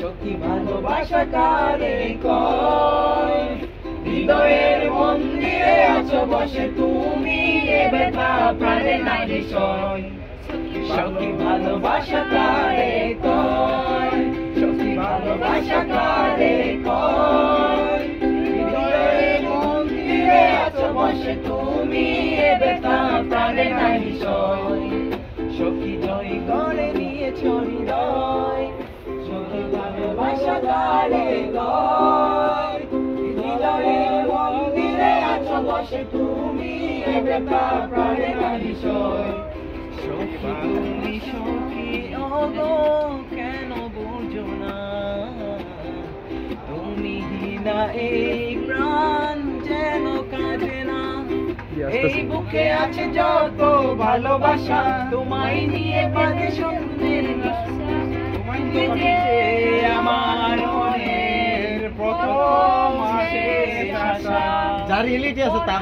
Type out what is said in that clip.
সখী ভালোবাসা কারে কয় হৃদয়ের মন্দিরে আছো বসে তুমি এ ব্যথা প্রাণে নারী সয় সখী ভালোবাসা কারে কয় সখী ভালোবাসা কারে কয় হৃদয়ের মন্দিরে আছো বসে তুমি এ ব্যথা প্রাণে নারী সয় সখী জয় করে নিয়েছ হৃদয় সখী ভালোবাসা কারে কয় হৃদয়ের মন্দিরে আছো বসে তুমি এ ব্যথা প্রাণে নারী সয় সখী তুমি সখী ওগো কেন বুঝো না তুমি হীনা এই প্রাণ যেন কাঁদে না এই বুকে আছে যত ভালোবাসা তোমায় নিয়ে বাজে স্বপ্নের তোমায় নিয়ে আমার মনের প্রথম শেষ আশা যার রিয়েলিটি আছে তা